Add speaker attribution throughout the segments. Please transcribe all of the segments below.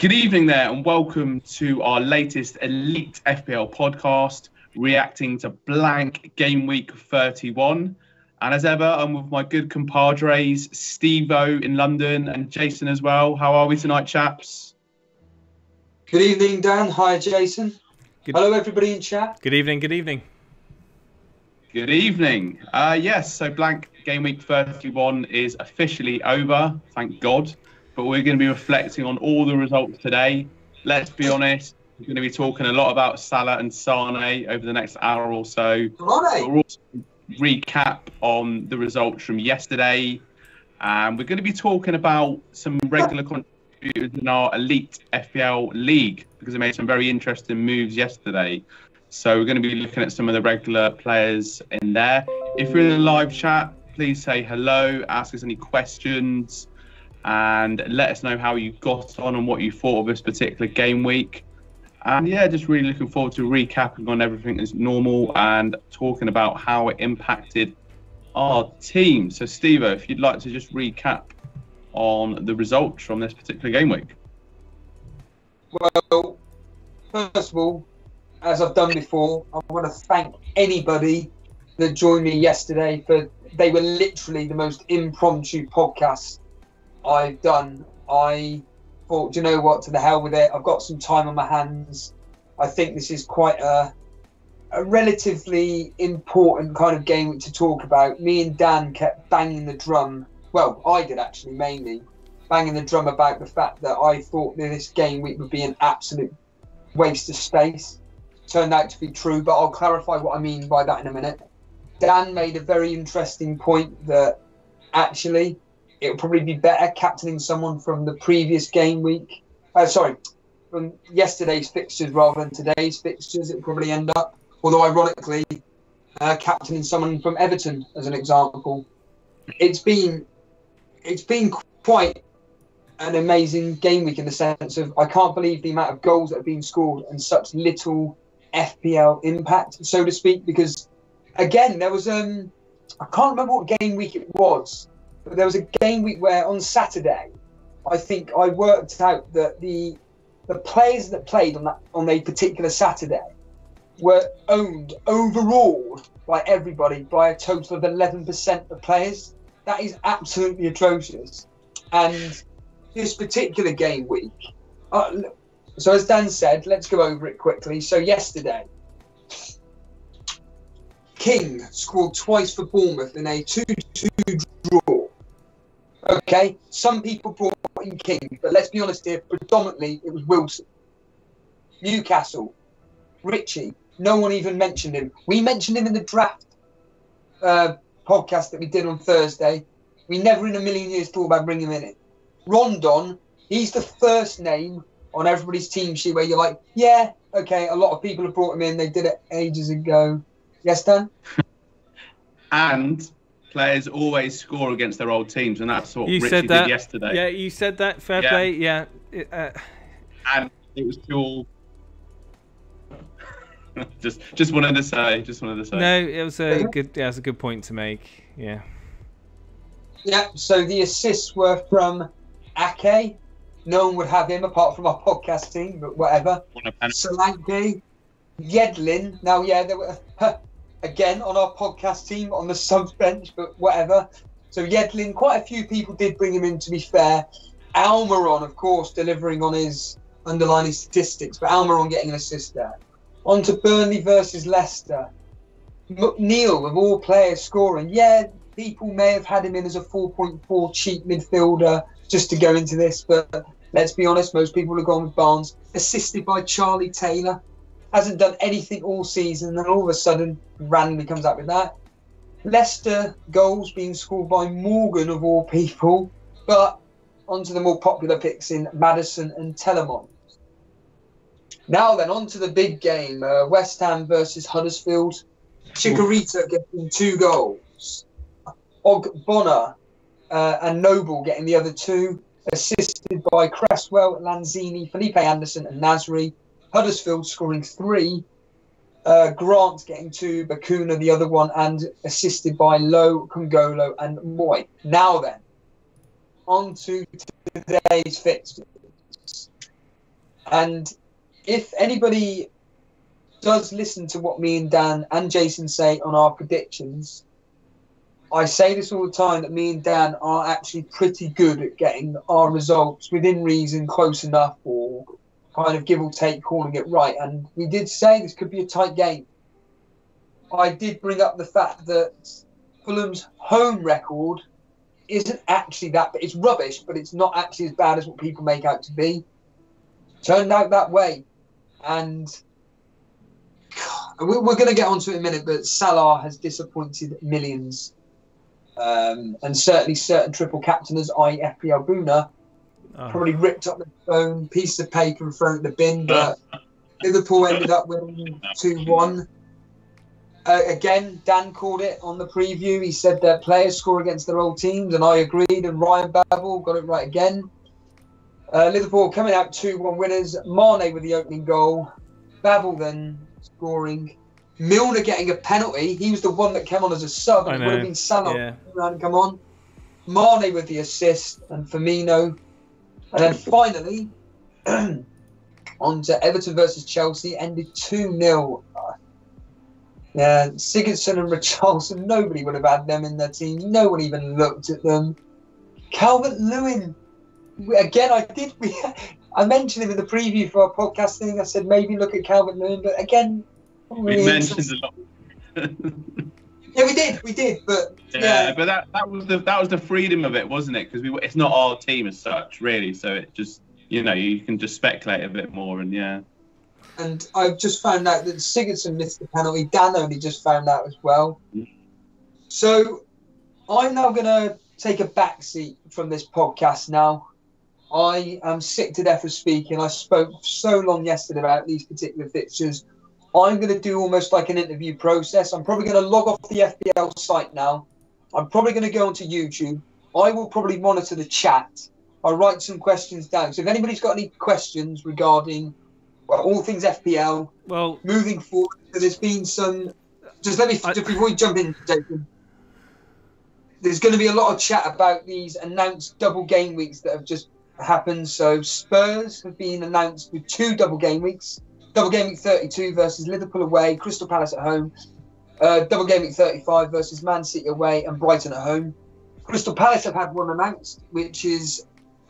Speaker 1: Good evening there, and welcome to our latest Elite FPL podcast, reacting to blank Gameweek 31. And as ever, I'm with my good compadres, Steve-O in London and Jason as well. How are we tonight, chaps?
Speaker 2: Good evening, Dan. Hi, Jason. Hello, everybody in chat.
Speaker 3: Good evening, good evening.
Speaker 1: Good evening. Yes, so blank Gameweek 31 is officially over, thank God. But we're going to be reflecting on all the results today. Let's be honest, we're going to be talking a lot about Salah and Sane over the next hour or so. We'll also recap on the results from yesterday. And we're going to be talking about some regular contributors in our Elite FPL League because they made some very interesting moves yesterday. So we're going to be looking at some of the regular players in there. If you're in the live chat, please say hello, ask us any questions, and let us know how you got on and what you thought of this particular game week. And yeah, just really looking forward to recapping on everything as normal and talking about how it impacted our team. So Steve, if you'd like to just recap on the results from this particular game week.
Speaker 2: Well, first of all, as I've done before, I want to thank anybody that joined me yesterday. They were literally the most impromptu podcasts I've done. I thought, you know what, to the hell with it. I've got some time on my hands. I think this is quite a relatively important kind of game to talk about. Me and Dan kept banging the drum. Well, I did actually, mainly banging the drum about the fact that I thought that this game week would be an absolute waste of space. Turned out to be true, but I'll clarify what I mean by that in a minute. Dan made a very interesting point that actually it would probably be better captaining someone from the previous game week. From yesterday's fixtures rather than today's fixtures. It would probably end up, although ironically, captaining someone from Everton as an example. It's been quite an amazing game week in the sense of I can't believe the amount of goals that have been scored and such little FPL impact, so to speak. Because again, there was I can't remember what game week it was. But there was a game week where on Saturday, I think I worked out that the players that played on a particular Saturday were owned overall by everybody by a total of 11% of players. That is absolutely atrocious. And this particular game week, so as Dan said, let's go over it quickly. So yesterday, King scored twice for Bournemouth in a 2-2 draw. Okay, some people brought in King, but let's be honest here, predominantly it was Wilson. Newcastle, Richie, no one even mentioned him. We mentioned him in the draft podcast that we did on Thursday. We never in a million years thought about bringing him in. Rondon, he's the first name on everybody's team sheet where you're like, yeah, okay, a lot of people have brought him in. They did it ages ago. Yes, Dan?
Speaker 1: And players always score against their old teams, and that's what Richie did yesterday.
Speaker 3: Yeah, you said that. Fair play. Yeah.
Speaker 1: And it was pure. just wanted to say.
Speaker 3: No, it was a good. Yeah, it's a good point to make. Yeah.
Speaker 2: Yeah. So the assists were from Ake. No one would have him apart from our podcast team, but whatever. Solanke, Yedlin. Now, yeah, there were. Again, on our podcast team, on the subs bench, but whatever. So Yedlin, quite a few people did bring him in, to be fair. Almiron, of course, delivering on his underlying statistics, but Almiron getting an assist there. On to Burnley versus Leicester. McNeil, of all players, scoring. Yeah, people may have had him in as a 4.4 cheap midfielder just to go into this, but let's be honest, most people have gone with Barnes. Assisted by Charlie Taylor. Hasn't done anything all season, and all of a sudden, randomly comes up with that. Leicester goals being scored by Morgan, of all people. But onto the more popular picks in Maddison and Telemont. Now then, on to the big game. West Ham versus Huddersfield. Chikorita getting 2 goals. Ogbonna and Noble getting the other 2. Assisted by Cresswell, Lanzini, Felipe Anderson and Nasri. Huddersfield scoring 3. Grant getting 2, Bakuna the other one, and assisted by Lowe, Kongolo and Moy. Now then, on to today's fixtures. And if anybody does listen to what me and Dan and Jason say on our predictions, I say this all the time, that me and Dan are actually pretty good at getting our results within reason, close enough, or kind of give or take calling it right. And we did say this could be a tight game. I did bring up the fact that Fulham's home record isn't actually that, it's rubbish, but it's not actually as bad as what people make out to be. Turned out that way. And we're going to get onto it in a minute, but Salah has disappointed millions. And certainly certain triple captainers, i.e. FPL Boona, probably ripped up the phone, piece of paper and thrown it in the bin, but Liverpool ended up winning 2-1. Again, Dan called it on the preview. He said that players score against their old teams, and I agreed, and Ryan Babel got it right again. Liverpool coming out 2-1 winners. Mane with the opening goal. Babel then scoring. Milner getting a penalty. He was the one that came on as a sub, and it would have been Salah come on. Mane with the assist, and Firmino. And then finally, on to Everton versus Chelsea, ended 2-0. Yeah, Sigurdsson and Richarlison, nobody would have had them in their team. No one even looked at them. Calvert-Lewin, again, I mentioned him in the preview for our podcast thing. I said maybe look at Calvert-Lewin, but again,
Speaker 1: we mentioned a lot.
Speaker 2: Yeah, we did, but
Speaker 1: yeah, but that was the freedom of it, wasn't it? Because it's not our team as such, really. So it just, you can just speculate a bit more, and yeah.
Speaker 2: And I've just found out that Sigurdsson missed the penalty. Dan only just found out as well. So I'm now going to take a backseat from this podcast now. I am sick to death of speaking. I spoke so long yesterday about these particular fixtures. I'm going to do almost like an interview process. I'm probably going to log off the FPL site now. I'm probably going to go onto YouTube. I will probably monitor the chat. I'll write some questions down. So if anybody's got any questions regarding all things FPL, moving forward, there's been some... Just before we jump in, Jason, there's going to be a lot of chat about these announced double game weeks that have just happened. So Spurs have been announced with 2 double game weeks. Double game week 32 versus Liverpool away, Crystal Palace at home. Double game week 35 versus Man City away and Brighton at home. Crystal Palace have had one announced, which is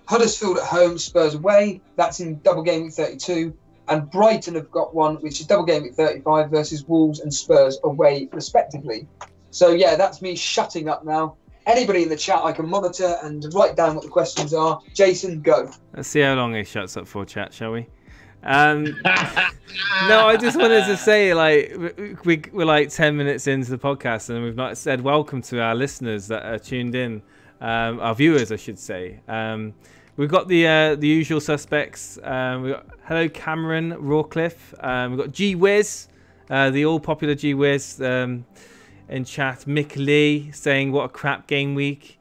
Speaker 2: Huddersfield at home, Spurs away. That's in double game week 32. And Brighton have got one, which is double game week 35 versus Wolves and Spurs away, respectively. So, yeah, that's me shutting up now. Anybody in the chat I can monitor and write down what the questions are. Jason, go.
Speaker 3: Let's see how long he shuts up for, chat, shall we? No, I just wanted to say, we're like 10 minutes into the podcast and we've not said welcome to our listeners that are tuned in, our viewers, I should say. We've got the usual suspects. We've got hello Cameron Rawcliffe. We've got G Wiz, the all popular G Wiz in chat. Mick Lee saying what a crap game week.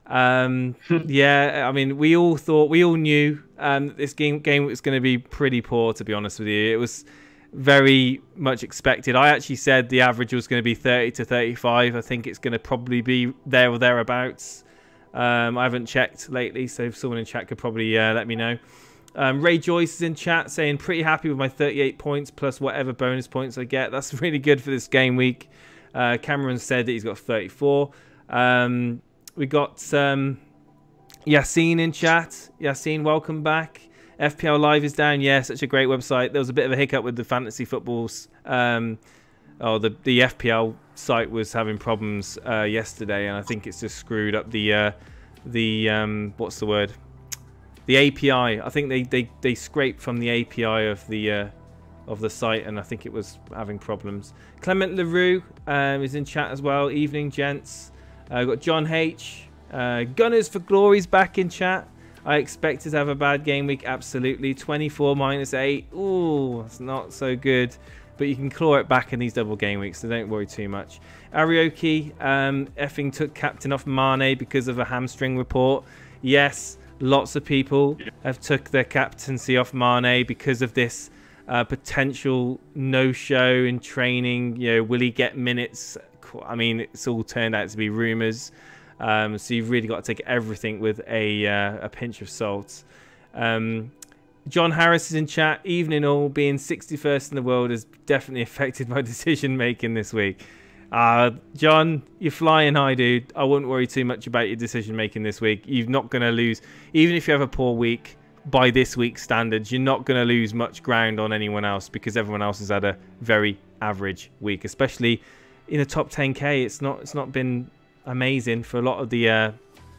Speaker 3: Yeah, I mean we all knew this game was going to be pretty poor, to be honest with you. It was very much expected. I actually said the average was going to be 30 to 35. I think it's going to probably be there or thereabouts. I haven't checked lately, so if someone in chat could probably let me know. Ray Joyce is in chat saying pretty happy with my 38 points plus whatever bonus points I get. That's really good for this game week. Cameron said that he's got 34. We got Yassine in chat. Yassine, welcome back. FPL Live is down. Yeah, such a great website. There was a bit of a hiccup with the fantasy footballs. The FPL site was having problems yesterday, and I think it's just screwed up the what's the word? The API. I think they scraped from the API of the site, and I think it was having problems. Clement LaRue is in chat as well. Evening, gents. We've got John H. Gunners for Glory's back in chat. I expected to have a bad game week. Absolutely. 24 minus 8. Ooh, that's not so good. But you can claw it back in these double game weeks, so don't worry too much. Arioki effing took captain off Mane because of a hamstring report. Yes, lots of people have took their captaincy off Mane because of this potential no-show in training. Will he get minutes? I mean, it's all turned out to be rumours. So you've really got to take everything with a pinch of salt. John Harris is in chat. Evening all. Being 61st in the world has definitely affected my decision making this week. John, you're flying high, dude. I wouldn't worry too much about your decision making this week. You're not going to lose, even if you have a poor week. By this week's standards, you're not going to lose much ground on anyone else because everyone else has had a very average week, especially in a top 10k. It's not been amazing for a lot of the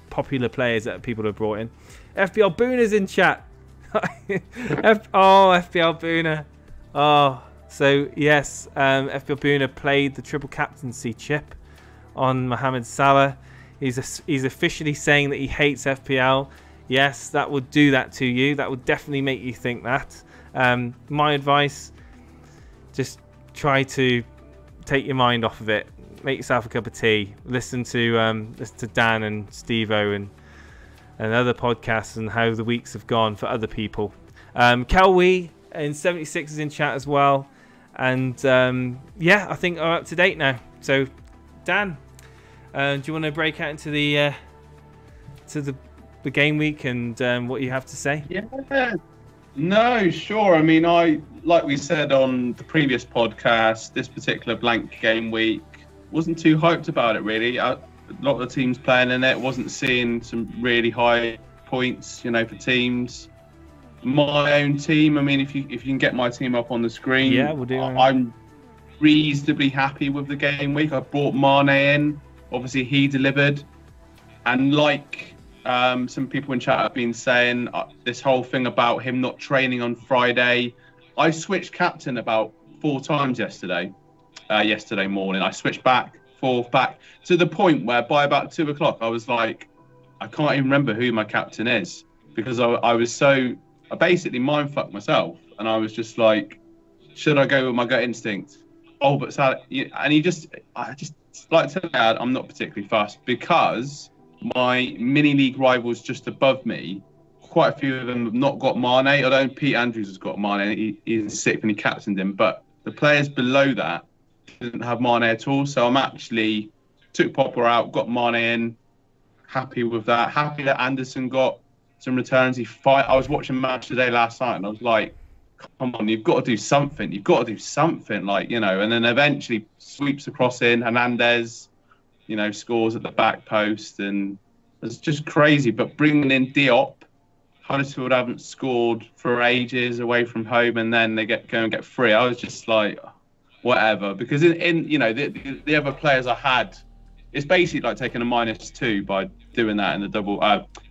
Speaker 3: popular players that people have brought in. FPL Booner's in chat. FPL Booner. So yes, FPL Booner played the triple captaincy chip on Mohamed Salah. He's officially saying that he hates FPL. Yes, that would do that to you. That would definitely make you think that. My advice, just try to take your mind off of it. Make yourself a cup of tea. Listen to Dan and Steve-O and other podcasts and how the weeks have gone for other people. Kelwee in 76 is in chat as well. And yeah, I think I'm up to date now. So, Dan, do you want to break out into the game week and what you have to say?
Speaker 1: Yeah, no, sure. I mean, like we said on the previous podcast, this particular blank game week wasn't too hyped about it really. A lot of the teams playing in it, wasn't seeing some really high points, for teams. My own team, I mean, if you can get my team up on the screen,
Speaker 3: yeah, we'll do.
Speaker 1: I'm reasonably happy with the game week. I brought Mane in. Obviously, he delivered, and like some people in chat have been saying, this whole thing about him not training on Friday. I switched captain about 4 times yesterday morning. I switched back, forth, back, to the point where by about 2 o'clock, I was like, I can't even remember who my captain is, because I basically mind fucked myself, and I was just like, should I go with my gut instinct? Oh, but Salah, and I just like to add, I'm not particularly fussed because my mini league rivals just above me, quite a few of them have not got Mane. Although Pete Andrews has got Mane, he's sick when he captained him, but the players below that didn't have Mane at all. So I'm actually took Popper out, got Mane in, happy with that. Happy that Anderson got some returns. I was watching Match Today last night, and I was like, come on, you've got to do something. You've got to do something, and then eventually sweeps across in. Hernandez, scores at the back post, and it's just crazy. But bringing in Diop, Huddersfield haven't scored for ages away from home, and then they go and get 3. I was just like, whatever, because in the other players I had, it's basically like taking a -2 by doing that in the double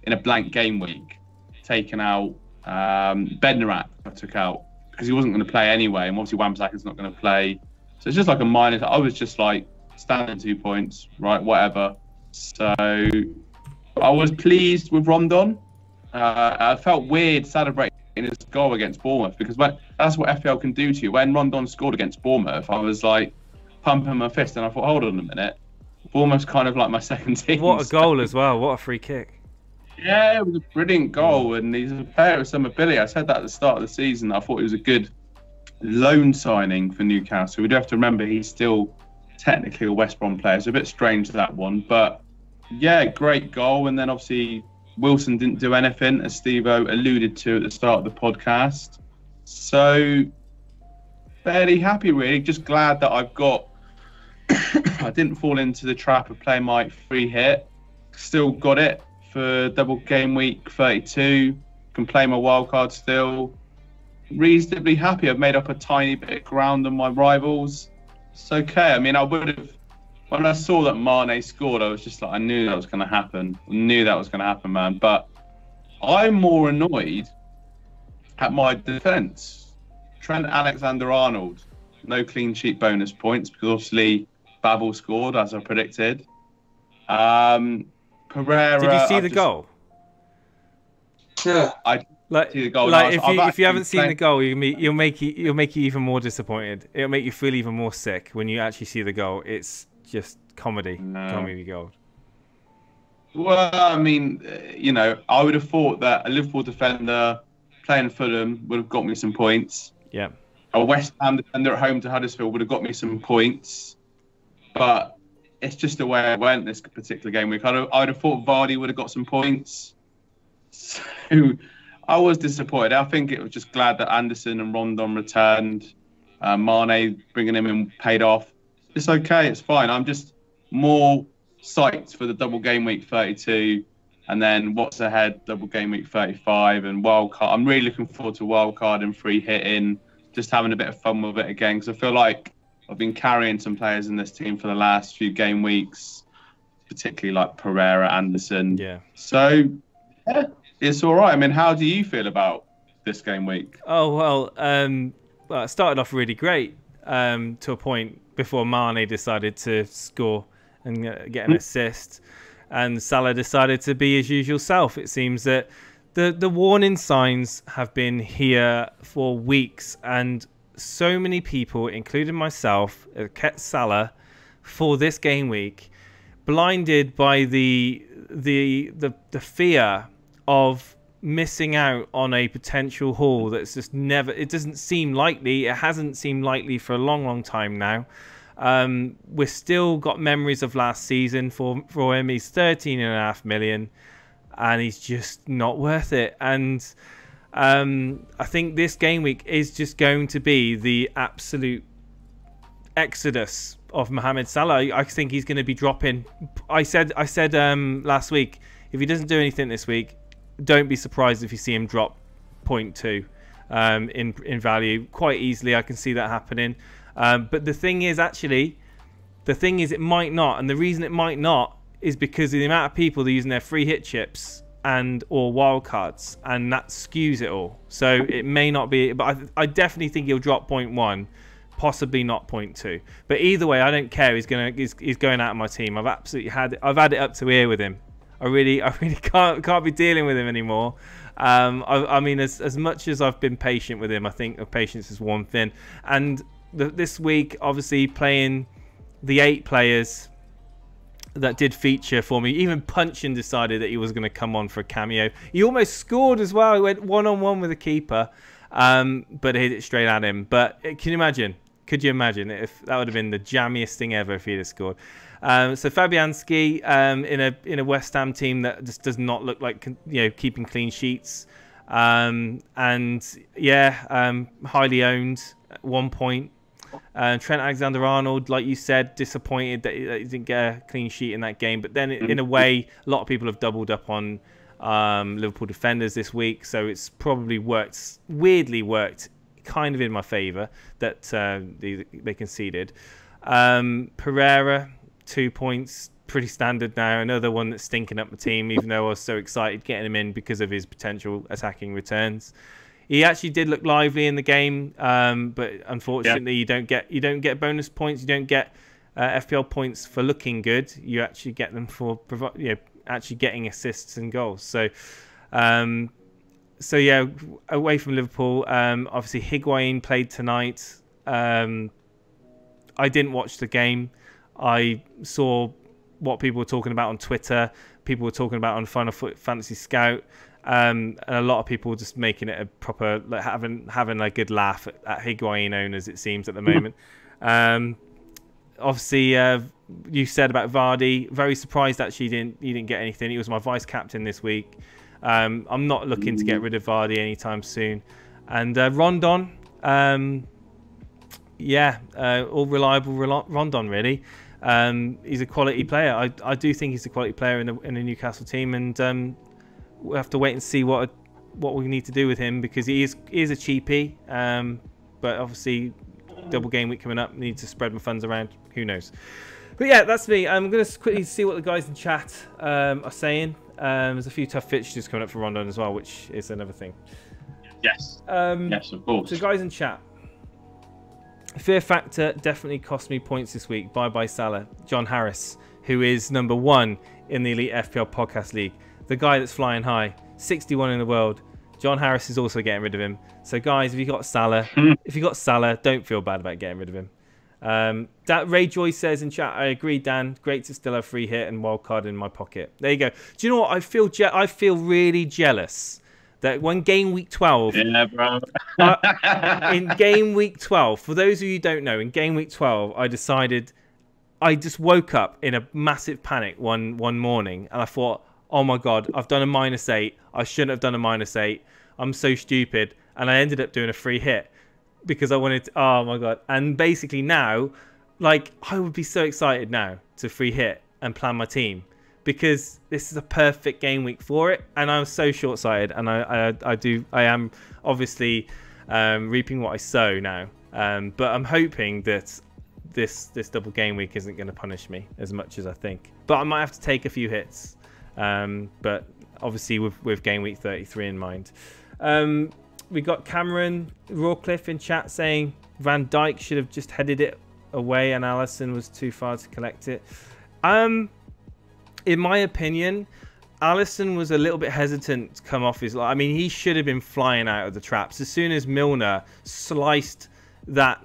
Speaker 1: in a blank game week, taking out Bednarak. I took out because he wasn't going to play anyway, and obviously Wan-Bissaka's not going to play, so it's just like a minus. I was just like, standing 2 points, right, whatever. So I was pleased with Rondon. I felt weird celebrating his goal against Bournemouth, because that's what FPL can do to you. When Rondon scored against Bournemouth, I was like pumping my fist, and I thought, hold on a minute, Bournemouth's kind of like my second team.
Speaker 3: What a goal as well! What a free kick!
Speaker 1: Yeah, it was a brilliant goal, and he's a player with some ability. I said that at the start of the season. I thought he was a good loan signing for Newcastle. We do have to remember he's still technically a West Brom player, so a bit strange that one, but yeah, great goal. And then obviously Wilson didn't do anything, as Steve-O alluded to at the start of the podcast, so fairly happy really. Just glad that I've got I didn't fall into the trap of playing my free hit, still got it for double game week 32, can play my wild card still, reasonably happy. I've made up a tiny bit of ground on my rivals. It's okay. I mean, I would have, when I saw that Mane scored, I was just like, I knew that was going to happen. Man. But I'm more annoyed at my defence. Trent Alexander-Arnold, no clean sheet bonus points, because obviously Babel scored, as I predicted. Pereira.
Speaker 3: Did you see the goal?
Speaker 2: Yeah.
Speaker 1: I see the goal.
Speaker 3: Like if you haven't seen the goal, you'll make you even more disappointed. It'll make you feel even more sick when you actually see the goal. It's just comedy gold.
Speaker 1: Well, I mean, I would have thought that a Liverpool defender playing Fulham would have got me some points.
Speaker 3: Yeah.
Speaker 1: A West Ham defender at home to Huddersfield would have got me some points. But it's just the way it went this particular game week. I would have thought Vardy would have got some points. So I was disappointed. I think it was just glad that Anderson and Rondon returned. Mane bringing him in paid off. It's okay. It's fine. I'm just more psyched for the double game week 32, and then what's ahead, double game week 35 and wildcard. I'm really looking forward to wildcard and free hitting, just having a bit of fun with it again, because I feel like I've been carrying some players in this team for the last few game weeks, particularly like Pereira, Anderson.
Speaker 3: Yeah.
Speaker 1: So yeah, it's all right. I mean, how do you feel about this game week?
Speaker 3: Oh, well, it started off really great to a point before Mane decided to score and get an assist, and Salah decided to be his usual self. It seems that the warning signs have been here for weeks, and so many people, including myself, kept Salah for this game week, blinded by the fear of missing out on a potential haul that's just never. It doesn't seem likely. It hasn't seemed likely for a long time now. We've still got memories of last season for him. He's 13.5 million, and he's just not worth it. And I think this game week is just going to be the absolute exodus of Mohamed Salah. I think he's going to be dropping. I said last week, if he doesn't do anything this week, don't be surprised if you see him drop 0.2 in value quite easily. I can see that happening. But the thing is, it might not. And the reason it might not is because of the amount of people that are using their free hit chips and or wildcards, and that skews it all. So it may not be, but I definitely think he'll drop 0.1, possibly not 0.2. But either way, I don't care. He's going out of my team. I've had it up to here with him. I really can't be dealing with him anymore. I mean, as much as I've been patient with him, I think patience is one thing. And this week, obviously, playing the 8 players that did feature for me. Even Punchin decided that he was going to come on for a cameo. He almost scored as well. He went one-on-one with the keeper, but hit it straight at him. But could you imagine if that would have been the jammiest thing ever if he'd have scored? So Fabianski in a West Ham team that just does not look like keeping clean sheets, and highly owned at 1 point. Trent Alexander-Arnold, like you said, disappointed that he didn't get a clean sheet in that game. But then, in a way, a lot of people have doubled up on Liverpool defenders this week, so it's probably weirdly worked kind of in my favour that they conceded. Pereira, 2 points, pretty standard now. Another one that's stinking up the team, even though I was so excited getting him in because of his potential attacking returns. He actually did look lively in the game, but unfortunately, you don't get bonus points. You don't get FPL points for looking good. You actually get them for actually getting assists and goals. So away from Liverpool, obviously Higuain played tonight. I didn't watch the game. I saw what people were talking about on Twitter. People were talking about on Final Fantasy Scout. And a lot of people just making it a proper, like, having a good laugh at Higuain owners, it seems, at the moment. Obviously, you said about Vardy. Very surprised actually he didn't get anything. He was my vice captain this week. I'm not looking to get rid of Vardy anytime soon. And Rondon, all reliable Rondon really. He's a quality player. I do think he's a quality player in the Newcastle team, and we'll have to wait and see what we need to do with him, because he is a cheapie. But obviously, double game week coming up. Need to spread my funds around. Who knows? But yeah, that's me. I'm going to quickly see what the guys in chat are saying. There's a few tough fixtures coming up for Rondon as well, which is another thing.
Speaker 1: Yes. Yes, of course.
Speaker 3: So guys in chat. Fear Factor definitely cost me points this week. Bye Salah. John Harris, who is number 1 in the Elite FPL Podcast League. The guy that's flying high, 61 in the world. John Harris is also getting rid of him. So guys, if you got Salah, don't feel bad about getting rid of him. Ray Joy says in chat, I agree, Dan. Great to still have free hit and wildcard in my pocket. There you go. Do you know what? I feel really jealous that when game week 12,
Speaker 1: yeah, bro.
Speaker 3: in game week 12, for those of you who don't know, in game week 12, I just woke up in a massive panic one morning, and I thought, oh my God, I've done a -8. I shouldn't have done a -8. I'm so stupid. And I ended up doing a free hit because I wanted to, oh my God. And basically now, like, I would be so excited now to free hit and plan my team because this is a perfect game week for it. And I'm so short-sighted, and I am obviously reaping what I sow now. But I'm hoping that this double game week isn't going to punish me as much as I think. But I might have to take a few hits. But obviously with game week 33 in mind. We got Cameron Rawcliffe in chat saying Van Dijk should have just headed it away and Alisson was too far to collect it. In my opinion, Alisson was a little bit hesitant to come off his line. I mean, he should have been flying out of the traps. As soon as Milner sliced that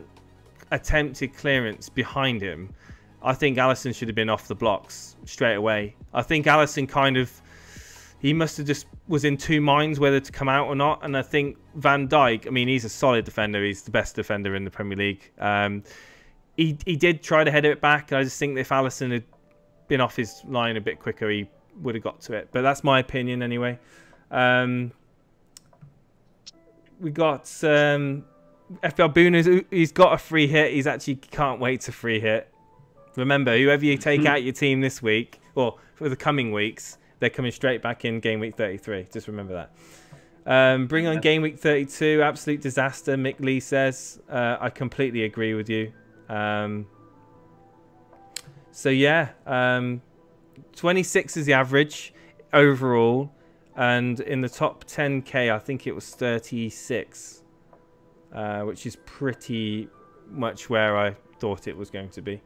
Speaker 3: attempted clearance behind him, I think Alisson should have been off the blocks straight away. I think Alisson he must have just was in two minds whether to come out or not. And I think Van Dijk, I mean, he's a solid defender. He's the best defender in the Premier League. He did try to header it back. I just think that if Alisson had been off his line a bit quicker, he would have got to it. But that's my opinion anyway. We got FPL Boone. He's got a free hit. He's actually can't wait to free hit. Remember, whoever you take out your team this week, or for the coming weeks, they're coming straight back in game week 33. Just remember that. Bring on game week 32. Absolute disaster, Mick Lee says. I completely agree with you. So yeah, 26 is the average overall, and in the top 10k I think it was 36, which is pretty much where I thought it was going to be.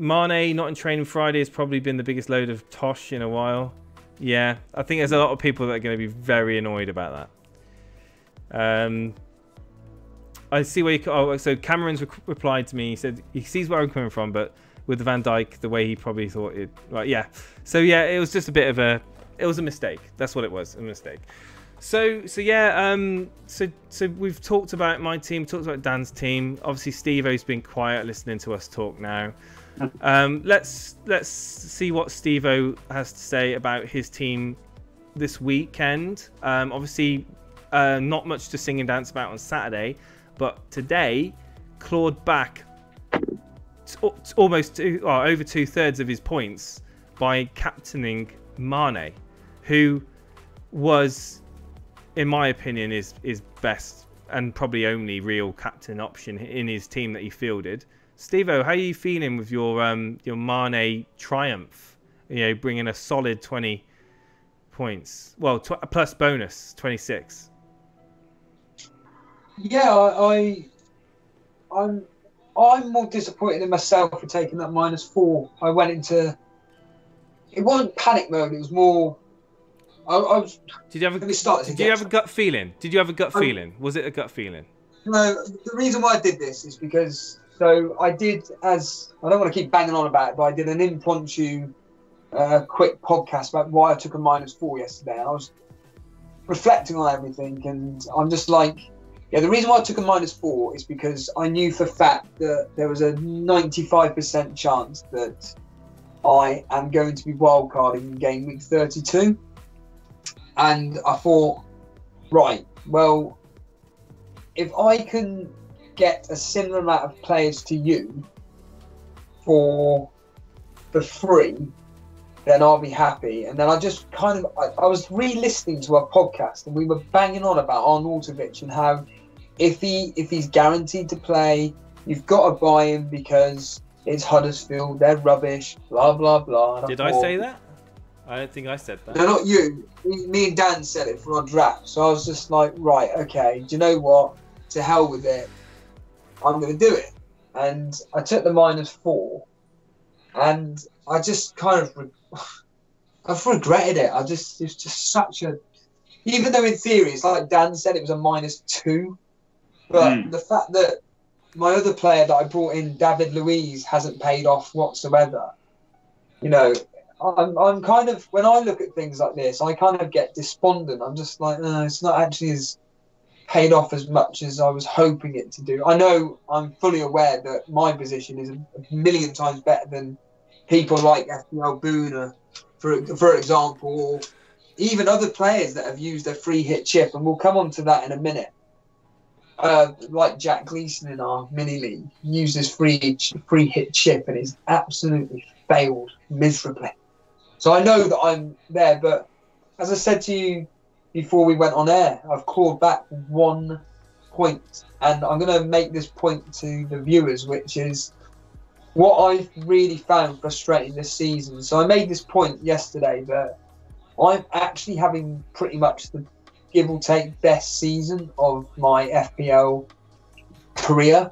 Speaker 3: Mane not in training Friday has probably been the biggest load of tosh in a while. Yeah, I think there's a lot of people that are going to be very annoyed about that. I see where so Cameron's replied to me. He said he sees where I'm coming from, but with the Van Dijk, the way he probably thought it. Right, yeah. So yeah, it was just a bit of a. It was a mistake. That's what it was, a mistake. So yeah. So we've talked about my team, talked about Dan's team. Obviously, Steve-O's been quiet, listening to us talk now. Let's see what Steve-O has to say about his team this weekend. Obviously, not much to sing and dance about on Saturday. But today, clawed back almost over 2/3 of his points by captaining Mane, who was, in my opinion, is best and probably only real captain option in his team that he fielded. Steve-O, how are you feeling with your Mane triumph? You know, bringing a solid 20 points, well, plus bonus 26.
Speaker 2: Yeah, I'm more disappointed in myself for taking that -4. I went into, it wasn't panic mode. It was more. I was.
Speaker 3: Did you have a gut feeling? Did you have a gut feeling? Was it a gut feeling?
Speaker 2: No, the reason why I did this is because I did, as I don't want to keep banging on about it, but I did an impromptu quick podcast about why I took a -4 yesterday. I was reflecting on everything, and I'm just like. Yeah, the reason why I took a -4 is because I knew for fact that there was a 95% chance that I am going to be wildcarding in game week 32. And I thought, right, well, if I can get a similar amount of players to you for free, then I'll be happy. And then I just I was re-listening to our podcast, and we were banging on about Arnautovic and how if he's guaranteed to play, you've got to buy him because it's Huddersfield, they're rubbish, blah, blah, blah.
Speaker 3: Did I say that? I don't think I said that.
Speaker 2: No, not you. Me and Dan said it for our draft. So I was just like, right, okay, do you know what? To hell with it. I'm going to do it. And I took the -4. And I just kind of... I've regretted it. It's just such a... Even though in theory, it's like Dan said, it was a -2. But the fact that my other player that I brought in, David Luiz, hasn't paid off whatsoever. You know, I'm kind of, when I look at things like this, I kind of get despondent. I'm just like, no, it's not actually as paid off as much as I was hoping it to do. I know I'm fully aware that my position is a million times better than people like FPL Boone, for example, or even other players that have used a free hit chip, and we'll come on to that in a minute. Like Jack Gleason in our mini league used his free hit chip and he's absolutely failed miserably. So I know that I'm there, but as I said to you before we went on air, I've clawed back 1 point, and I'm going to make this point to the viewers, which is what I've really found frustrating this season. So I made this point yesterday that I'm actually having pretty much the give or take best season of my FPL career.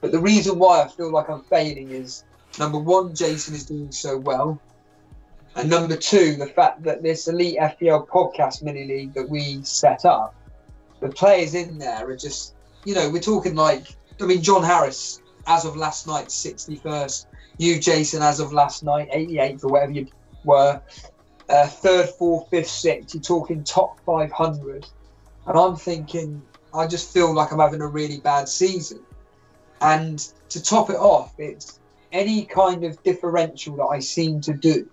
Speaker 2: But the reason why I feel like I'm failing is, number one, Jason is doing so well. And number two, the fact that this Elite FPL podcast mini league that we set up, the players in there are just, you know, we're talking like, I mean, John Harris, as of last night, 61st. You, Jason, as of last night, 88th or whatever you were. Third, fourth, fifth, sixth, you're talking top 500. And I'm thinking, I just feel like I'm having a really bad season. And to top it off, it's any kind of differential that I seem to do.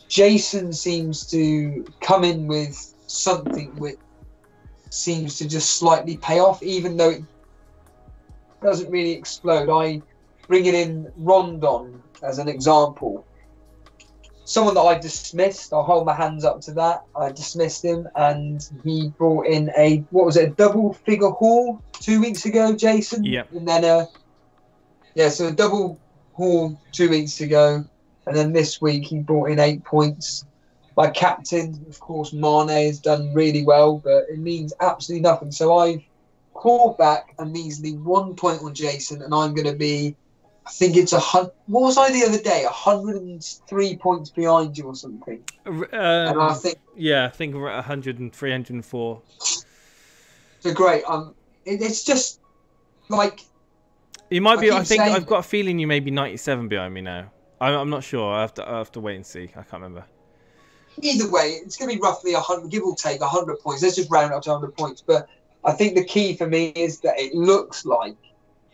Speaker 2: Jason seems to come in with something which seems to just slightly pay off, even though it doesn't really explode. I bring it in Rondon as an example. Someone that I dismissed, I'll hold my hands up to that. I dismissed him, and he brought in a double figure haul 2 weeks ago, Jason?
Speaker 3: Yeah.
Speaker 2: And then, so a double haul 2 weeks ago, and then this week he brought in 8 points. My captain, of course, Mane, has done really well, but it means absolutely nothing. So I've called back a measly 1 point on Jason, and I'm going to be, I think it's what was I the other day? 103 points behind you or something. And I think,
Speaker 3: yeah, I think we're at 103, 104.
Speaker 2: So great. It's just like
Speaker 3: you might be. I think
Speaker 2: saying,
Speaker 3: I've got a feeling you may be 97 behind me now. I'm not sure. I have to wait and see. I can't remember.
Speaker 2: Either way, it's going to be roughly 100, give or take 100 points. Let's just round up to 100 points. But I think the key for me is that it looks like,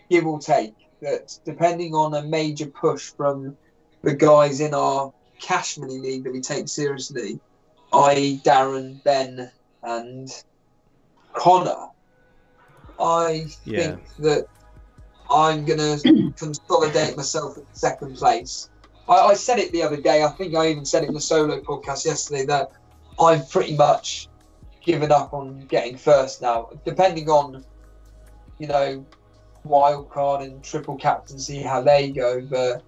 Speaker 2: give or take, that depending on a major push from the guys in our cash mini league that we take seriously, i.e. Darren, Ben and Connor, I think that I'm going to consolidate myself in second place. I said it the other day. I think I even said it in the solo podcast yesterday that I've pretty much given up on getting first now, depending on, you know, wildcard and triple captaincy, how they go. But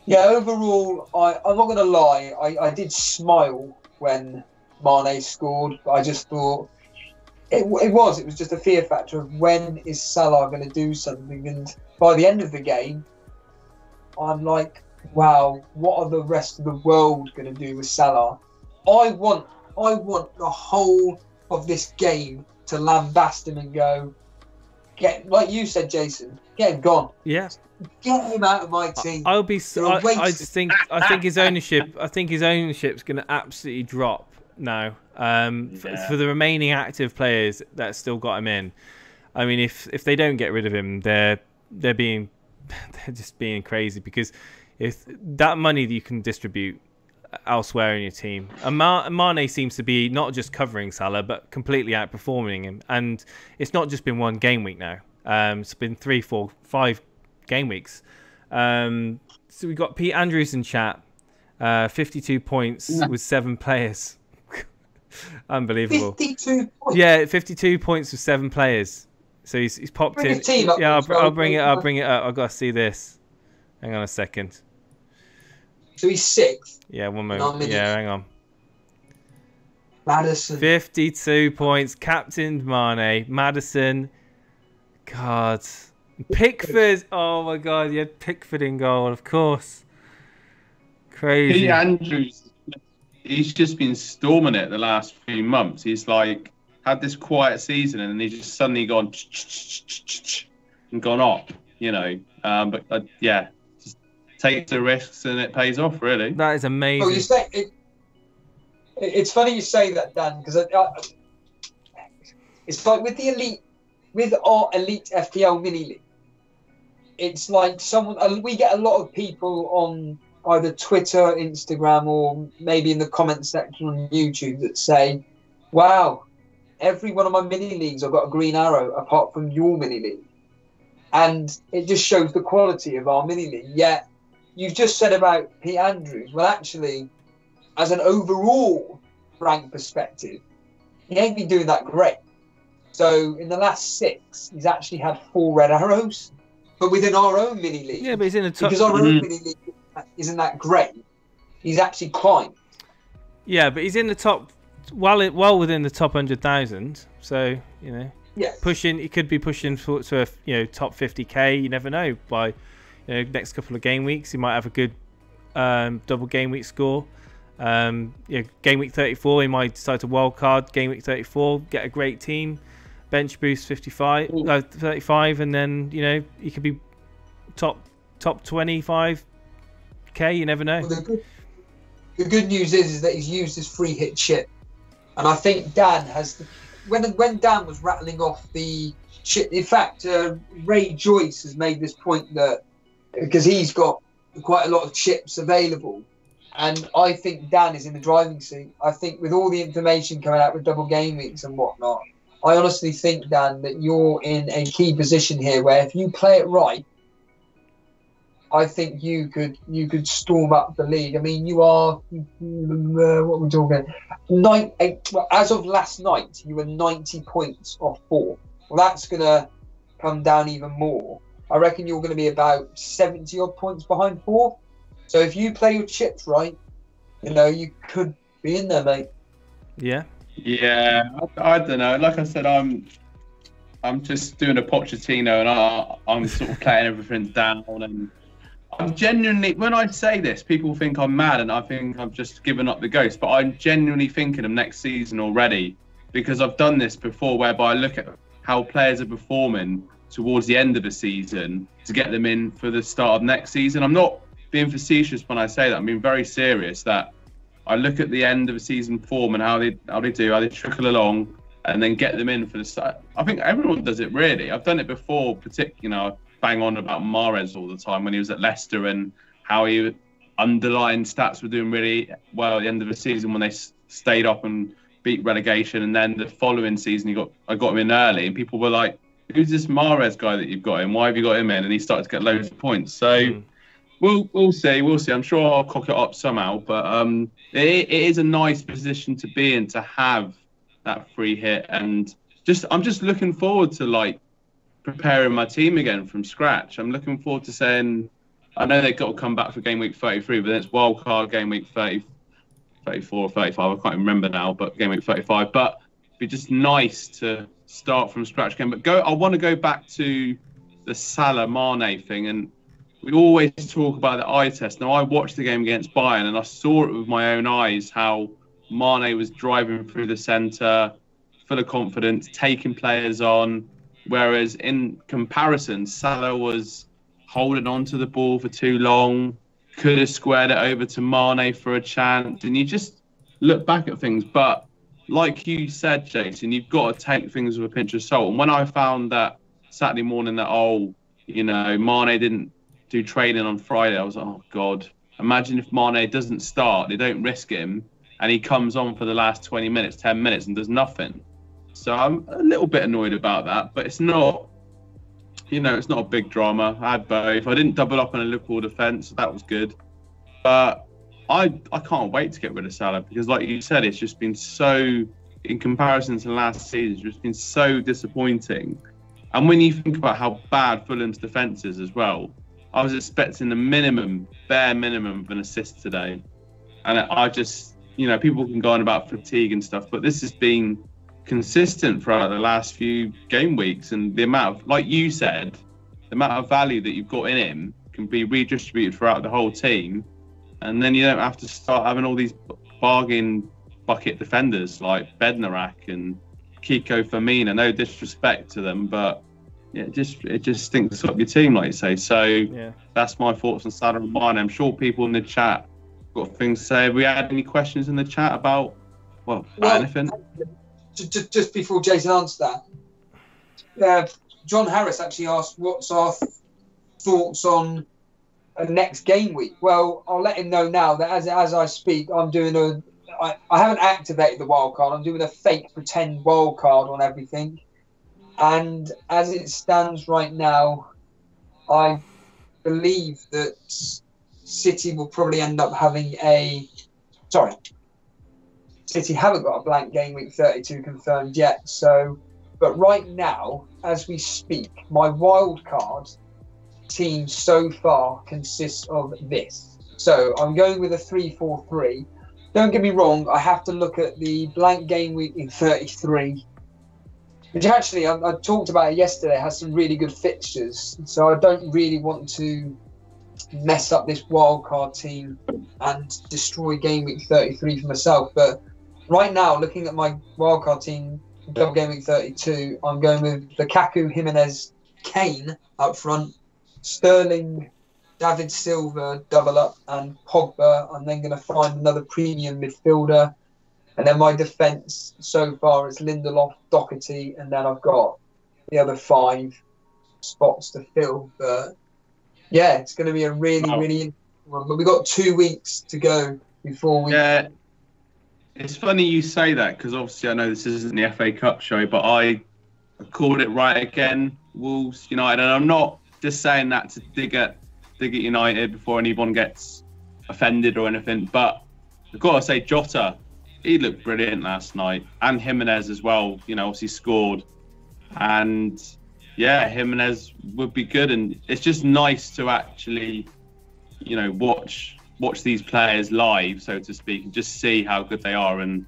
Speaker 2: yeah, overall, I'm not going to lie, I did smile when Mane scored. I just thought it was just a fear factor of when is Salah going to do something. And by the end of the game, I'm like, wow, what are the rest of the world going to do with Salah? I want the whole of this game to lambast him and go, like you said, Jason, get him gone.
Speaker 3: Yeah.
Speaker 2: Get him out of my team.
Speaker 3: I think his ownership's going to absolutely drop now. For the remaining active players that still got him in. I mean, if they don't get rid of him, they're just being crazy, because if that money that you can distribute elsewhere in your team, and Mane seems to be not just covering Salah but completely outperforming him, and it's not just been one game week now. It's been 3, 4, 5 game weeks. So we got Pete Andrews in chat, 52 points with 7 players. Unbelievable. 52 points. Yeah, 52 points with 7 players. So he's popped in. Yeah, I'll bring it up. I've got to see this. Hang on a second.
Speaker 2: So he's 6th.
Speaker 3: Yeah, one moment. Yeah, hang on.
Speaker 2: Maddison.
Speaker 3: 52 points. Captain Mane. Maddison. God. Pickford. Oh my God, you had Pickford in goal, of course. Crazy.
Speaker 1: Pete Andrews, he's just been storming it the last few months. He's like had this quiet season, and then he's just suddenly gone and gone up, you know. But yeah, just take the risks and it pays off, really.
Speaker 3: That is amazing.
Speaker 2: Well, you say it's funny you say that, Dan, because it's like with our elite FPL mini league. It's like we get a lot of people on either Twitter, Instagram, or maybe in the comment section on YouTube that say, wow, every one of my mini leagues I've got a green arrow apart from your mini league. And it just shows the quality of our mini league. Yet you've just said about Pete Andrews. Well, actually, as an overall rank perspective, he ain't been doing that great. So in the last 6, he's actually had 4 red arrows. But within our own mini league,
Speaker 3: Yeah, but he's in the top.
Speaker 2: because our own mini league isn't that great, he's actually climbed.
Speaker 3: Yeah, but he's in the top, well within the top 100,000. So
Speaker 2: Yes.
Speaker 3: pushing. He could be pushing to a top 50k. You never know. By next couple of game weeks, he might have a good double game week score. Game week 34, he might decide to wild card. Game week 34, get a great team, bench boost 35, and then he could be top 25k. You never know.
Speaker 2: Well, the good news is that he's used his free hit chip, and I think Dan has. When Dan was rattling off the chip, in fact, Ray Joyce has made this point that because he's got quite a lot of chips available. And I think Dan is in the driving seat. I think with all the information coming out with double game weeks and whatnot, I honestly think, Dan, that you're in a key position here where if you play it right, I think you could storm up the league. I mean, you are, what we're talking, as of last night, you were 90 points off 4. Well, that's going to come down even more. I reckon you're going to be about 70 odd points behind 4. So if you play your chips right, you could be in there, mate.
Speaker 3: Yeah.
Speaker 1: Yeah, I don't know. Like I said, I'm just doing a Pochettino, and I'm sort of playing everything down. And I'm genuinely, when I say this, people think I'm mad, and I think I've just given up the ghost. But I'm genuinely thinking of next season already, because I've done this before, whereby I look at how players are performing towards the end of the season to get them in for the start of next season. I'm not being facetious when I say that. I'm being very serious. That I look at the end of the season form and how they trickle along, and then get them in for the start. I think everyone does it really. I've done it before. Particularly, bang on about Mahrez all the time when he was at Leicester and how he underlying stats were doing really well at the end of the season when they stayed up and beat relegation, and then the following season I got him in early, and people were like, "Who's this Mahrez guy that you've got in? Why have you got him in?" And he started to get loads of points. So. We'll see. I'm sure I'll cock it up somehow, but it is a nice position to be in, to have that free hit, and I'm just looking forward to preparing my team again from scratch. I'm looking forward to saying, I know they've got to come back for game week 33, but then it's wildcard game week 30, 34 or 35. I can't remember now, but game week 35. But it'd be just nice to start from scratch again. But I want to go back to the Salah Mane thing, and we always talk about the eye test. Now, I watched the game against Bayern, and I saw it with my own eyes how Mane was driving through the centre, full of confidence, taking players on, whereas in comparison, Salah was holding on to the ball for too long, could have squared it over to Mane for a chance, and you just look back at things. But like you said, Jason, you've got to take things with a pinch of salt. And when I found that Saturday morning that, Mane didn't do training on Friday, I was like, oh God, imagine if Mane doesn't start, they don't risk him, and he comes on for the last 20 minutes, 10 minutes and does nothing. So I'm a little bit annoyed about that, but it's not, it's not a big drama. I had both. I didn't double up on a Liverpool defence, so that was good. But I can't wait to get rid of Salah, because like you said, it's just been so, in comparison to last season, it's just been so disappointing. And when you think about how bad Fulham's defence is as well, I was expecting the bare minimum of an assist today. And I just, people can go on about fatigue and stuff, but this has been consistent throughout the last few game weeks. And the amount of, like you said, the amount of value that you've got in him can be redistributed throughout the whole team. And then you don't have to start having all these bargain bucket defenders like Bednarak and Kiko Firmino. No disrespect to them, but it just stinks up your team, like you say. So yeah, that's my thoughts on Salah and Mane. I'm sure people in the chat got things to say. Have we had any questions in the chat about anything?
Speaker 2: Just before Jason answers that, John Harris actually asked, what's our thoughts on next game week. Well, I'll let him know now that as I speak, I'm doing I haven't activated the wild card. I'm doing a fake pretend wild card on everything. And as it stands right now, I believe that City will probably end up having City haven't got a blank game week 32 confirmed yet. So, but right now, as we speak, my wild card team so far consists of this. So I'm going with a 3-4-3. Don't get me wrong, I have to look at the blank game week in 33, which actually I talked about it yesterday. It has some really good fixtures, so I don't really want to mess up this wildcard team and destroy game week 33 for myself. But right now, looking at my wildcard team, double game week 32, I'm going with Lukaku, Jimenez, Kane up front, Sterling, David Silva double up, and Pogba. I'm then going to find another premium midfielder. And then my defence so far is Lindelof, Doherty, and then I've got the other 5 spots to fill. But yeah, it's going to be a really interesting one. But we've got 2 weeks to go before we...
Speaker 1: Yeah, it's funny you say that, because obviously I know this isn't the FA Cup show, but I called it right again, Wolves United. And I'm not just saying that to dig at United before anyone gets offended or anything, but I've got to say Jota, he looked brilliant last night, and Jimenez as well, obviously scored. And yeah, Jimenez would be good, and it's just nice to actually watch these players live, so to speak, and just see how good they are. And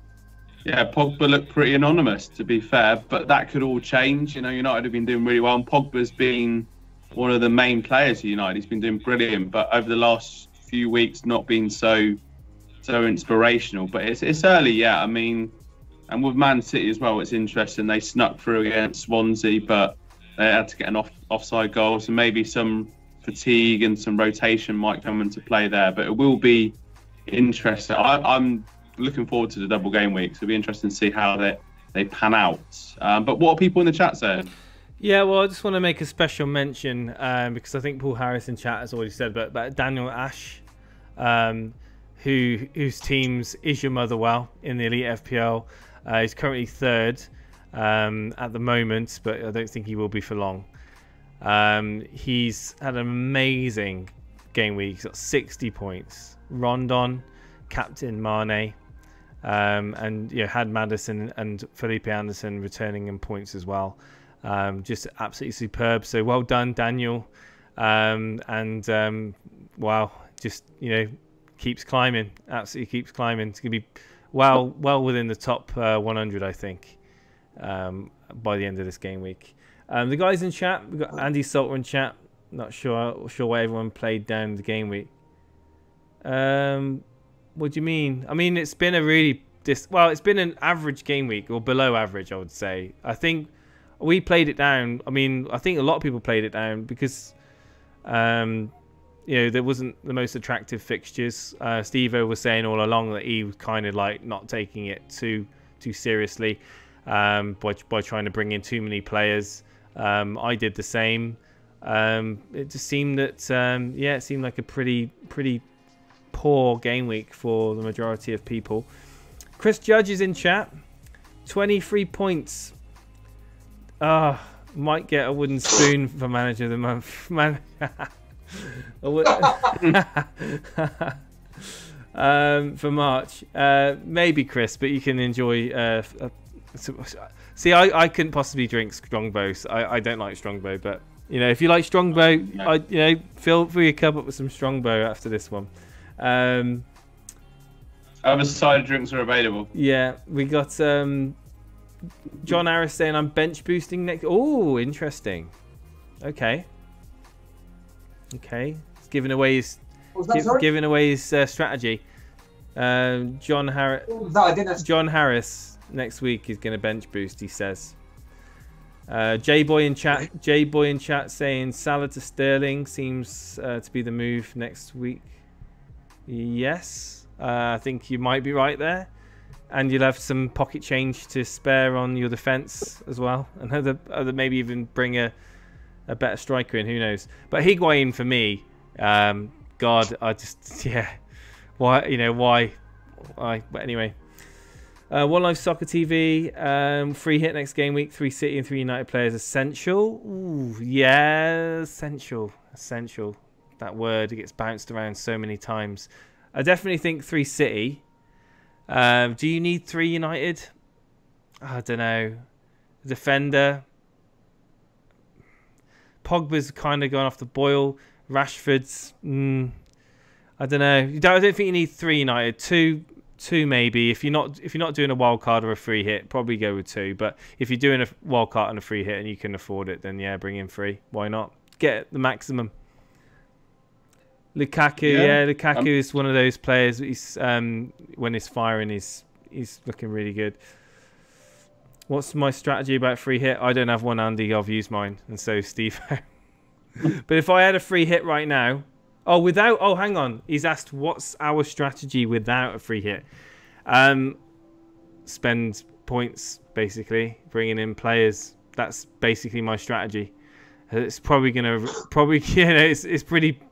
Speaker 1: yeah, Pogba looked pretty anonymous, to be fair, but that could all change. United have been doing really well, and Pogba's been one of the main players of United. He's been doing brilliant, but over the last few weeks not been so inspirational. But it's early, yeah. I mean, and with Man City as well, it's interesting. They snuck through against Swansea, but they had to get an offside goal, so maybe some fatigue and some rotation might come into play there. But it will be interesting. I'm looking forward to the double game week, so it'll be interesting to see how they pan out. But what are people in the chat saying?
Speaker 3: Yeah, well, I just want to make a special mention because I think Paul Harris in chat has already said, but Daniel Ash, whose teams Is Your Mother Well in the Elite FPL, is currently 3rd at the moment, but I don't think he will be for long. He's had an amazing game week. He's got 60 points. Rondon, Captain Mane, and had Maddison and Felipe Anderson returning in points as well. Just absolutely superb. So well done, Daniel. Wow, just keeps climbing. Absolutely keeps climbing. It's gonna be well within the top 100, I think, by the end of this game week. The guys in chat, we've got Andy Salter in chat. Not sure why everyone played down the game week. What do you mean? I mean, it's been a really it's been an average game week, or below average, I would say. I think we played it down. I mean, I think a lot of people played it down because, there wasn't the most attractive fixtures. Steve-O was saying all along that he was kind of like not taking it too seriously by trying to bring in too many players. I did the same. It just seemed that, it seemed like a pretty poor game week for the majority of people. Chris Judge is in chat. 23 points. Might get a wooden spoon for manager of the month. For March. Maybe, Chris, but you can enjoy... See, I couldn't possibly drink Strongbow. I don't like Strongbow, but if you like Strongbow, fill your cup up with some Strongbow after this one.
Speaker 1: Other cider drinks are available.
Speaker 3: Yeah, we got John Harris saying I'm bench boosting next. Oh, interesting. Okay. He's giving away his strategy. John Harris next week is going to bench boost, he says. J-Boy in chat saying Salah to Sterling seems to be the move next week. Yes, I think you might be right there. And you'll have some pocket change to spare on your defence as well. And maybe even bring a better striker in, who knows. But Higuain, for me, God, I just why but anyway. One Life Soccer TV, free hit next game week, 3 City and 3 United players essential. Ooh, yeah, essential. That word, it gets bounced around so many times. I definitely think 3 City. Do you need 3 United? I don't know. Defender. Pogba's kind of gone off the boil. Rashford's. I don't know. I don't think you need 3 United. Two maybe. If you're not doing a wild card or a free hit, probably go with 2. But if you're doing a wild card and a free hit and you can afford it, then yeah, bring in 3. Why not? Get the maximum. Lukaku, Lukaku is one of those players. He's when he's firing, he's looking really good. What's my strategy about free hit? I don't have one, Andy. I've used mine, and so Steve. But if I had a free hit right now, hang on. He's asked what's our strategy without a free hit. Spend points basically, bringing in players. That's basically my strategy. It's probably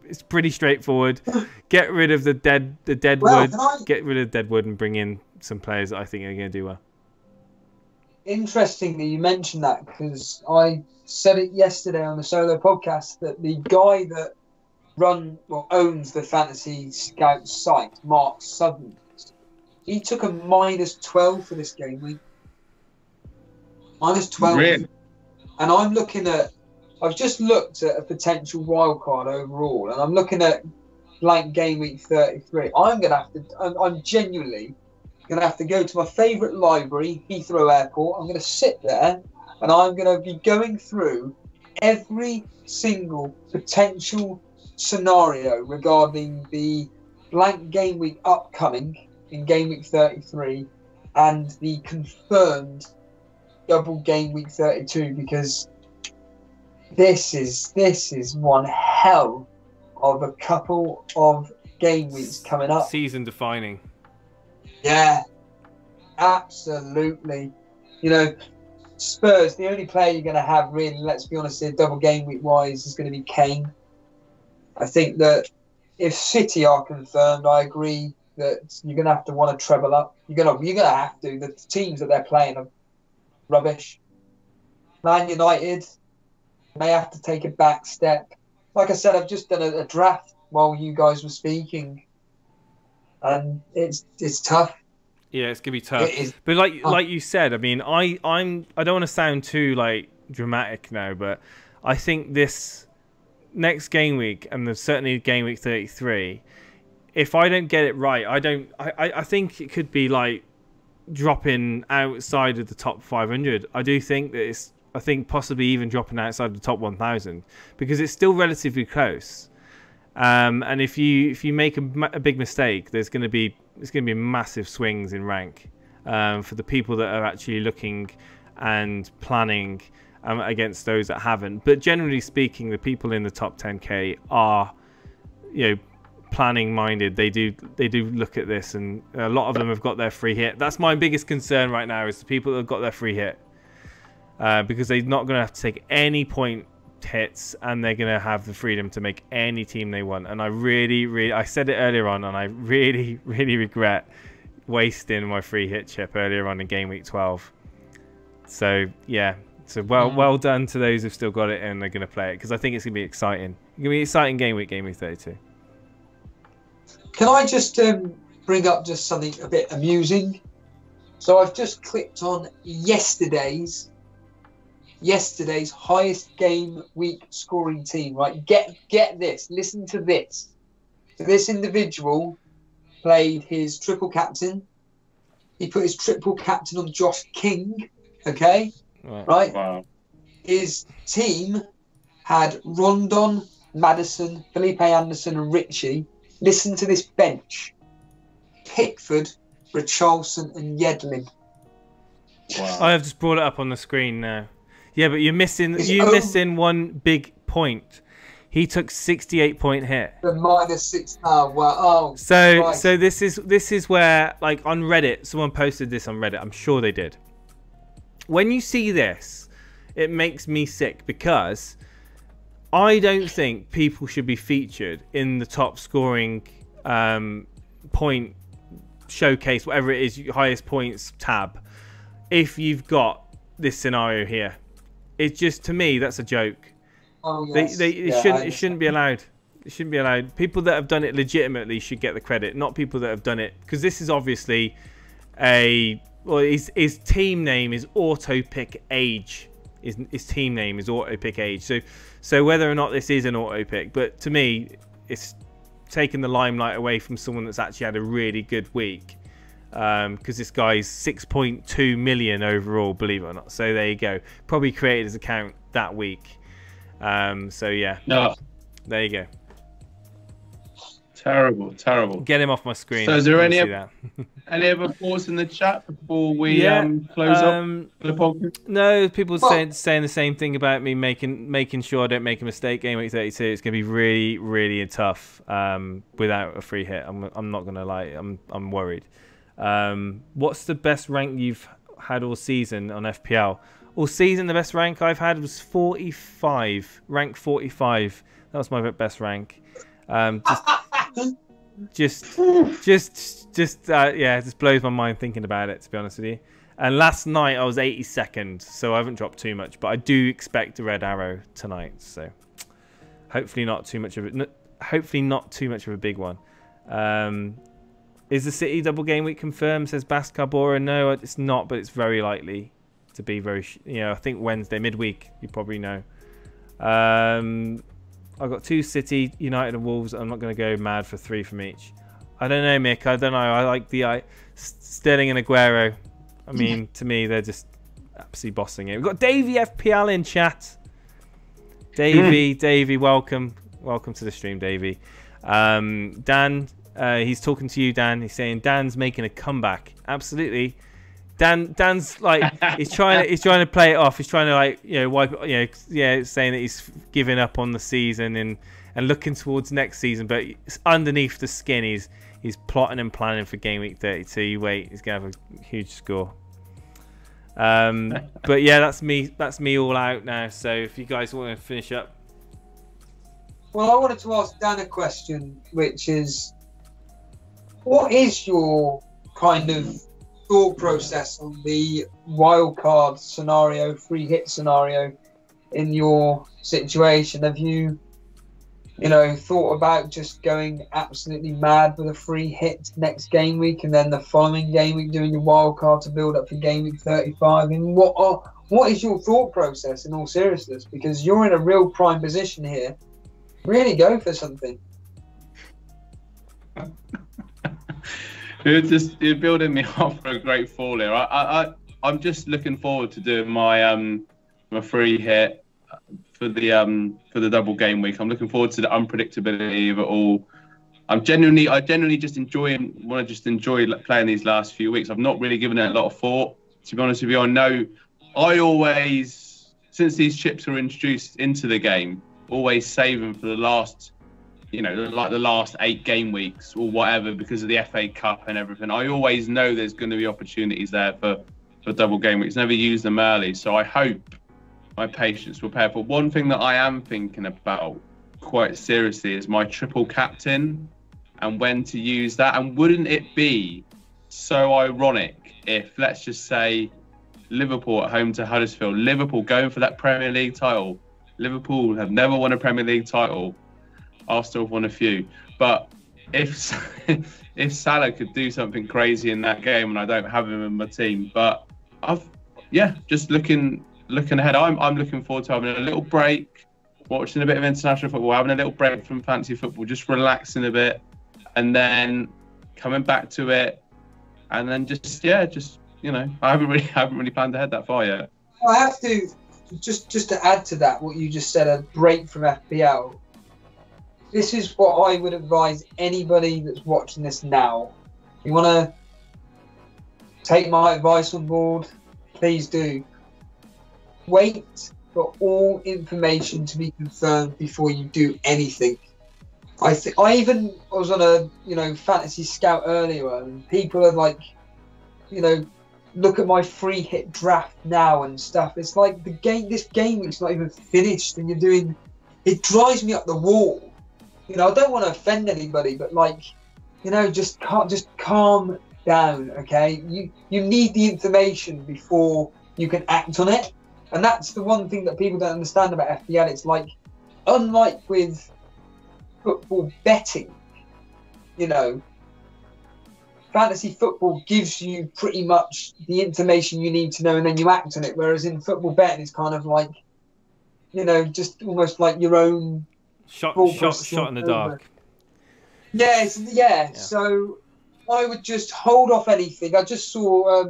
Speaker 3: it's pretty straightforward. Get rid of the dead wood. Get rid of dead wood and bring in some players that I think are going to do well.
Speaker 2: Interesting that you mentioned that, because I said it yesterday on the solo podcast that the guy that owns the Fantasy Scout site, Mark Sutton, he took a -12 for this game week. -12.
Speaker 1: Really?
Speaker 2: And I've just looked at a potential wildcard overall, and I'm looking at blank game week 33. I'm genuinely going to have to go to my favourite library, Heathrow Airport. I'm going to sit there and I'm going to be going through every single potential scenario regarding the blank game week upcoming in game week 33 and the confirmed double game week 32, because this is one hell of a couple of game weeks coming up.
Speaker 3: Season defining.
Speaker 2: Yeah, absolutely. You know, Spurs, the only player you're going to have really, let's be honest here, double game week wise, is going to be Kane. I think that if City are confirmed, I agree that you're going to have to want to treble up. You're going to have to. The teams that they're playing are rubbish. Man United may have to take a back step. Like I said, I've just done a draft while you guys were speaking, and it's tough.
Speaker 3: Yeah, it's gonna be tough. But like you said, I mean, I don't want to sound too dramatic now, but I think this next game week and certainly game week 33, if I don't get it right, I think it could be dropping outside of the top 500. I do think that I think possibly even dropping outside the top 1,000, because it's still relatively close. And if you make a big mistake, there's going to be massive swings in rank for the people that are actually looking and planning against those that haven't. But generally speaking, the people in the top 10k are, planning minded. They do look at this, and a lot of them have got their free hit. That's my biggest concern right now, is the people that have got their free hit, because they're not going to have to take any point hits, and they're going to have the freedom to make any team they want. And I said it earlier on, and I really regret wasting my free hit chip earlier on in game week 12. So yeah, well done to those who've still got it and they're going to play it, because I think it's going to be exciting. It's going to be an exciting game week 32.
Speaker 2: Can I just bring up just something a bit amusing? So I've just clicked on yesterday's highest game week scoring team, right? Get this, listen to this. So this individual played his triple captain. He put his triple captain on Josh King, okay? Right?
Speaker 1: Wow.
Speaker 2: His team had Rondon, Maddison, Felipe Anderson and Richie. Listen to this bench. Pickford, Richarlison and Yedlin.
Speaker 1: Wow.
Speaker 3: I have just brought it up on the screen now. Yeah, but you're missing one big point. He took 68-point hit.
Speaker 2: The -6 now. Wow. Oh,
Speaker 3: so
Speaker 2: right.
Speaker 3: So this is where, on Reddit, someone posted this on Reddit. I'm sure they did. When you see this, it makes me sick, because I don't think people should be featured in the top scoring point showcase, whatever it is, highest points tab, if you've got this scenario here. It's just, to me, that's a joke.
Speaker 2: Oh, yes.
Speaker 3: It shouldn't be allowed. It shouldn't be allowed. People that have done it legitimately should get the credit, not people that have done it, because this is obviously his team name is auto pick age. His team name is auto pick age. So whether or not this is an auto pick, but to me, it's taken the limelight away from someone that's actually had a really good week. Because this guy's 6.2 million overall, believe it or not. So there you go. Probably created his account that week. So yeah.
Speaker 1: No.
Speaker 3: There you go.
Speaker 1: Terrible.
Speaker 3: Get him off my screen.
Speaker 1: So is there any other thoughts in the chat before we close up the podcast?
Speaker 3: No, people saying the same thing about me making sure I don't make a mistake. Game week 32, it's going to be really, really tough without a free hit. I'm not going to lie. I'm worried. What's the best rank you've had all season on FPL? All season, the best rank I've had was 45, rank 45. That was my best rank. Just blows my mind thinking about it, to be honest with you. And last night I was 82nd, so I haven't dropped too much, but I do expect a red arrow tonight. So hopefully not too much of it. Hopefully not too much of a big one. Is the City double game week confirmed? Says Baskar Bora. No, it's not, but it's very likely to be very. I think Wednesday midweek. You probably know. I've got 2 City, United and Wolves. I'm not going to go mad for 3 from each. I don't know, Mick. I don't know. I like the Sterling and Aguero. I mean, to me, they're just absolutely bossing it. We've got Davey FPL in chat. Davey, welcome to the stream, Davey. Dan, he's talking to you, Dan. He's saying Dan's making a comeback. Absolutely. Dan's like he's trying to play it off. He's trying to wipe saying that he's giving up on the season and looking towards next season. But underneath the skin, he's plotting and planning for game week 32. You wait, he's gonna have a huge score. But yeah, that's me all out now. So if you guys want to finish up.
Speaker 2: Well, I wanted to ask Dan a question, which is, what is your kind of thought process on the wildcard scenario, free hit scenario in your situation? Have you thought about just going absolutely mad with a free hit next game week and then the following game week doing your wildcard to build up for game week 35? And what is your thought process in all seriousness? Because you're in a real prime position here. Really go for something.
Speaker 1: You're building me up for a great fall here. I'm just looking forward to doing my free hit for the double game week. I'm looking forward to the unpredictability of it all. I genuinely just enjoy playing these last few weeks. I've not really given it a lot of thought, to be honest with you. I always, since these chips were introduced into the game, always save them for the last, like the last 8 game weeks or whatever, because of the FA Cup and everything. I always know there's going to be opportunities there for double game weeks. Never use them early. So I hope my patience will pay for. One thing that I am thinking about quite seriously is my triple captain and when to use that. And wouldn't it be so ironic if, let's just say, Liverpool at home to Huddersfield, Liverpool going for that Premier League title. Liverpool have never won a Premier League title. Arsenal have won a few. But if Salah could do something crazy in that game, and I don't have him in my team, but just looking ahead. I'm looking forward to having a little break, watching a bit of international football, having a little break from fantasy football, just relaxing a bit, and then coming back to it, and then I haven't really planned ahead that far yet.
Speaker 2: I have to just to add to that what you just said, a break from FPL. This is what I would advise anybody that's watching this now. You want to take my advice on board, please do. Wait for all information to be confirmed before you do anything. I was on a fantasy scout earlier, and people are like, look at my free hit draft now and stuff. It's like this game week's not even finished, and you're doing it drives me up the wall. You know, I don't want to offend anybody, but like, you know, just calm down, okay? You need the information before you can act on it, and that's the one thing that people don't understand about FPL. It's like, unlike with football betting, you know, fantasy football gives you pretty much the information you need to know, and then you act on it. Whereas in football betting, it's kind of like, you know, just almost like your own
Speaker 3: shot in the dark.
Speaker 2: Yes, yeah. So I would just hold off anything. I just saw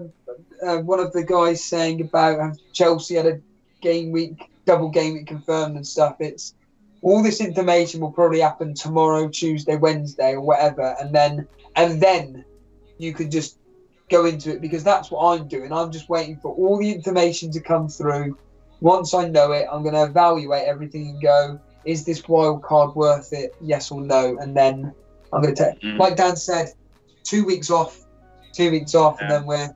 Speaker 2: one of the guys saying about how Chelsea had a double game week confirmed and stuff. It's all this information will probably happen tomorrow, Tuesday, Wednesday, or whatever, and then you can just go into it, because that's what I'm doing. I'm just waiting for all the information to come through. Once I know it, I'm going to evaluate everything and go, is this wild card worth it? Yes or no? And then I'm going to take, like Dan said, 2 weeks off, and then we're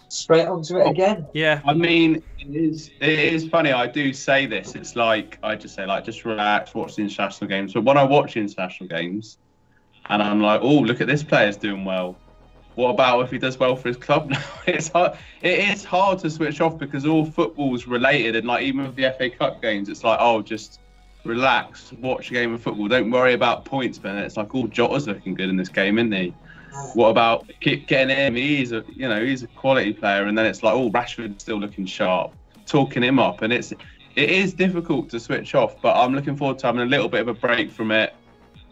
Speaker 2: straight onto it again.
Speaker 3: Yeah.
Speaker 1: I mean, it is funny. I do say this. It's like, I just say, like, just relax, watch the international games. But when I watch international games, and I'm like, oh, look at this player's doing well. What about if he does well for his club now? It's hard. It is hard to switch off, because all football's related, and like even with the FA Cup games, it's like, oh, just relax, watch a game of football. Don't worry about points, man. It's like, oh, Jota's looking good in this game, isn't he? What about getting him? He's a quality player, and then it's like, oh, Rashford's still looking sharp. Talking him up, and it is difficult to switch off. But I'm looking forward to having a little bit of a break from it,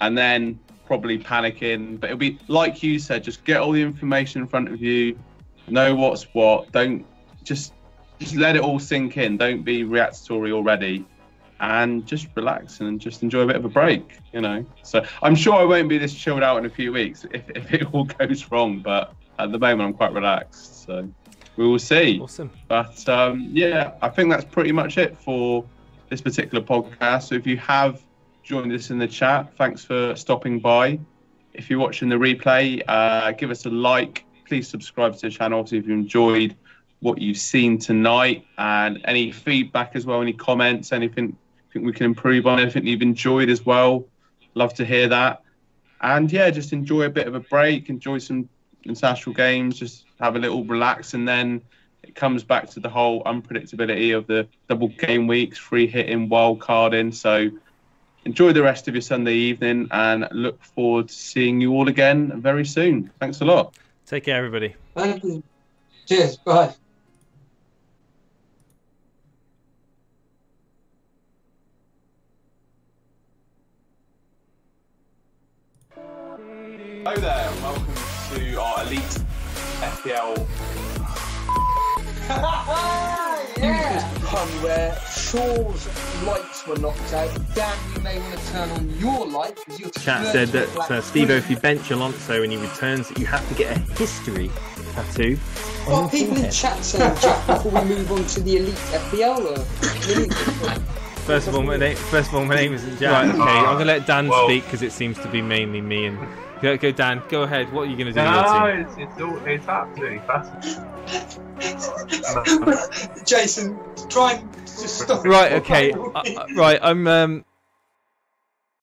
Speaker 1: and then probably panicking. But it'll be like you said, just get all the information in front of you, know what's what. Don't just let it all sink in. Don't be reactory already, and just relax and just enjoy a bit of a break, you know. So I'm sure I won't be this chilled out in a few weeks if it all goes wrong, but at the moment I'm quite relaxed, so we will see.
Speaker 3: Awesome.
Speaker 1: But yeah, I think that's pretty much it for this particular podcast. So if you have joined us in the chat, thanks for stopping by. If you're watching the replay, give us a like. Please subscribe to the channel, obviously, if you enjoyed what you've seen tonight, and any feedback as well, any comments, anything think we can improve on, anything you've enjoyed as well, love to hear that. And yeah, just enjoy a bit of a break, enjoy some international games, just have a little relax, and then it comes back to the whole unpredictability of the double game weeks, free hitting, wild carding. So enjoy the rest of your Sunday evening, and look forward to seeing you all again very soon. Thanks a lot.
Speaker 3: Take care, everybody.
Speaker 2: Thank you. Cheers. Bye.
Speaker 1: Hello there, and welcome to our Elite FPL.
Speaker 2: Yeah. Pun where Shaw's lights were knocked out. Dan, you may want to turn on your light, because you're
Speaker 3: Chat said that Steve-O, if you bench Alonso and he returns, you have to get a history tattoo.
Speaker 2: Well, people in chat saying, Jack, before we move on to the Elite FPL.
Speaker 3: First of all, my name isn't Jack. Right, okay, I'm gonna let Dan speak, because it seems to be mainly me. And go Dan, go ahead. What are you gonna do?
Speaker 1: It's absolutely fascinating.
Speaker 2: Jason, try and just stop.
Speaker 3: Right, okay. Right, I'm